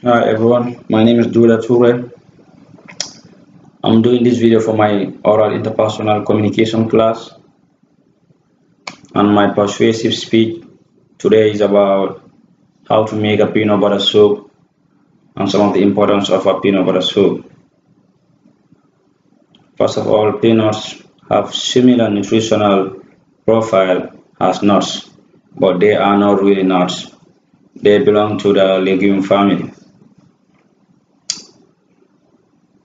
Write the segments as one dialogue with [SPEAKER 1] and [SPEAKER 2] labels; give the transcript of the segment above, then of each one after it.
[SPEAKER 1] Hi everyone, my name is Dula Toure. I'm doing this video for my oral interpersonal communication class, and my persuasive speech today is about how to make a peanut butter soup and some of the importance of a peanut butter soup. First of all, peanuts have similar nutritional profile as nuts, but they are not really nuts. They belong to the legume family.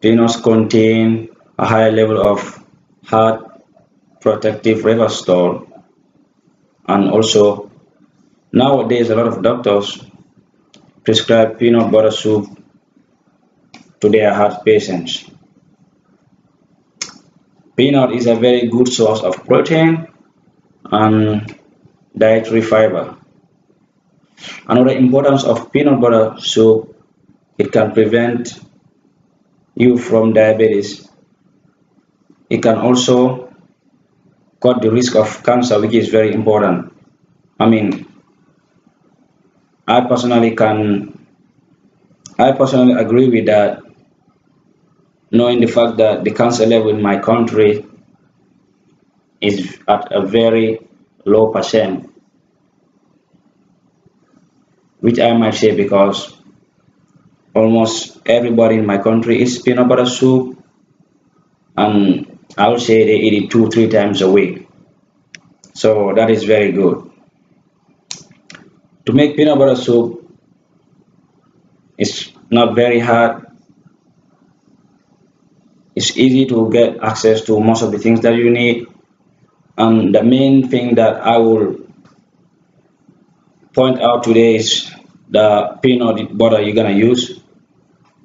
[SPEAKER 1] Peanuts contain a high level of heart protective resveratrol, and also nowadays a lot of doctors prescribe peanut butter soup to their heart patients. Peanut is a very good source of protein and dietary fiber. Another importance of peanut butter soup, it can prevent you from diabetes. It can also cut the risk of cancer, which is very important. I mean, I personally can I personally agree with that, knowing the fact that the cancer level in my country is at a very low percent, which I might say because almost everybody in my country eats peanut butter soup, and I would say they eat it 2, 3 times a week. So that is very good. To make peanut butter soup is not very hard. It's easy to get access to most of the things that you need. And the main thing that I will point out today is the peanut butter you're gonna use,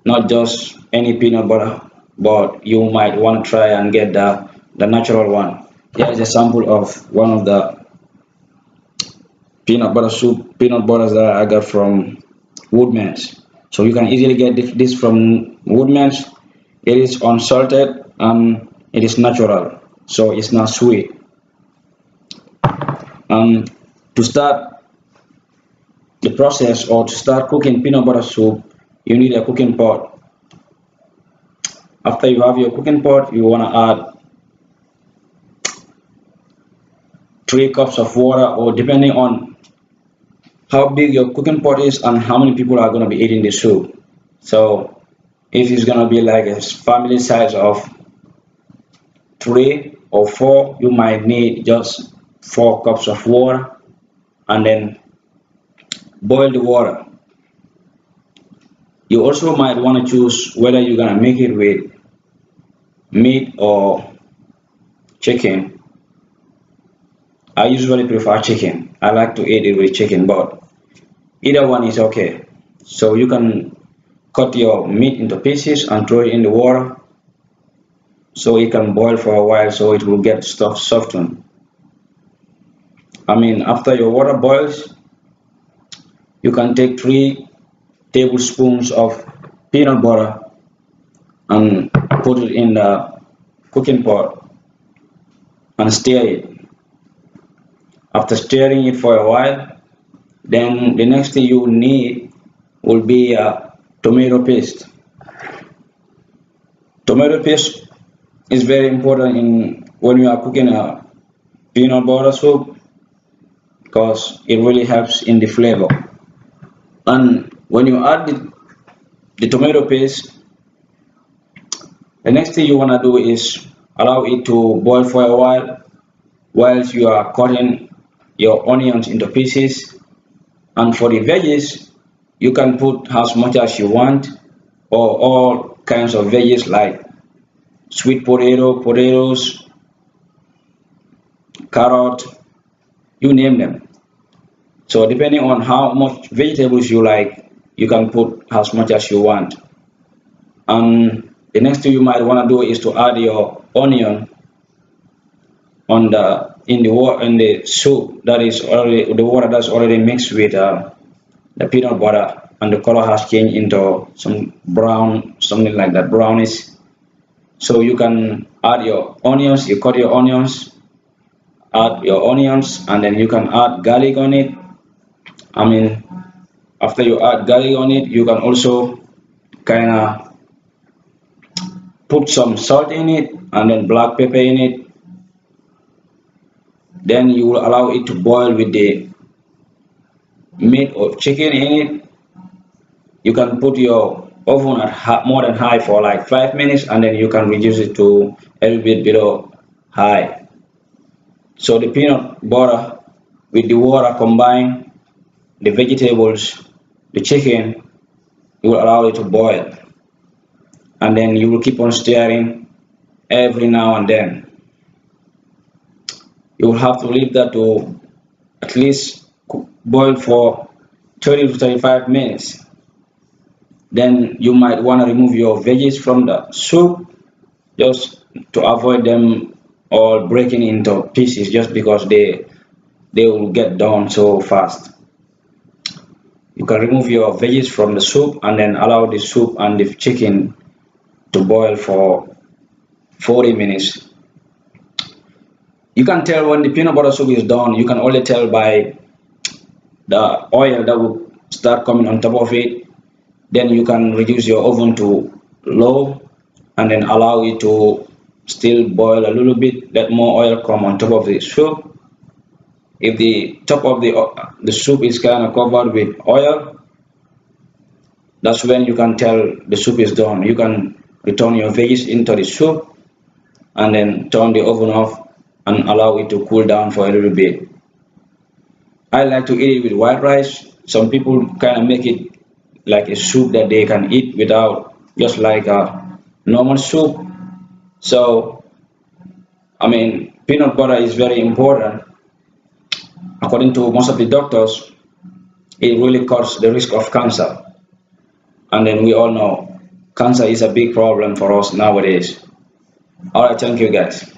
[SPEAKER 1] not just any peanut butter, but you might want to try and get the natural one. Here is a sample of one of the peanut butters that I got from Woodman's. So you can easily get this from Woodman's. It is unsalted and it is natural, so it's not sweet. To start the process or to start cooking peanut butter soup, you need a cooking pot. After you have your cooking pot, you want to add 3 cups of water, or depending on how big your cooking pot is and how many people are going to be eating the soup. So if it's going to be like a family size of 3 or 4, you might need just 4 cups of water, and then boil the water. You also might want to choose whether you're going to make it with meat or chicken. I usually prefer chicken. I like to eat it with chicken, but either one is okay. So you can cut your meat into pieces and throw it in the water so it can boil for a while so it will get stuff softened. After your water boils, you can take 3 tablespoons of peanut butter and put it in the cooking pot and stir it. After stirring it for a while, then the next thing you need will be tomato paste. Tomato paste is very important in when you are cooking a peanut butter soup because it really helps in the flavor. And when you add the tomato paste, the next thing you want to do is allow it to boil for a while whilst you are cutting your onions into pieces. And for the veggies, you can put as much as you want, or all kinds of veggies like sweet potatoes, carrot, you name them. So depending on how much vegetables you like, you can put as much as you want. And the next thing you might want to do is to add your onion on the soup that is already the water that's already mixed with the peanut butter, and the color has changed into some brown, something like that, brownish. So you can add your onions. You cut your onions, add your onions, and then you can add garlic on it. I mean, After you add garlic on it, you can also kind of put some salt in it and then black pepper in it. Then you will allow it to boil with the meat or chicken in it. You can put your oven at more than high for like 5 minutes, and then you can reduce it to a little bit below high. So the peanut butter with the water combined, the vegetables, the chicken, you will allow it to boil, and then you will keep on stirring every now and then. You will have to leave that to at least boil for 30 to 35 minutes. Then you might want to remove your veggies from the soup just to avoid them all breaking into pieces just because they will get done so fast. You can remove your veggies from the soup and then allow the soup and the chicken to boil for 40 minutes. You can tell when the peanut butter soup is done. You can only tell by the oil that will start coming on top of it. Then you can reduce your oven to low and then allow it to still boil a little bit, let more oil come on top of the soup. If the top of the soup is kind of covered with oil, that's when you can tell the soup is done. You can return your veggies into the soup and then turn the oven off and allow it to cool down for a little bit. I like to eat it with white rice. Some people kind of make it like a soup that they can eat without, just like a normal soup. So, I mean, peanut butter is very important. According to most of the doctors, it really cuts the risk of cancer. And then we all know cancer is a big problem for us nowadays. All right, thank you guys.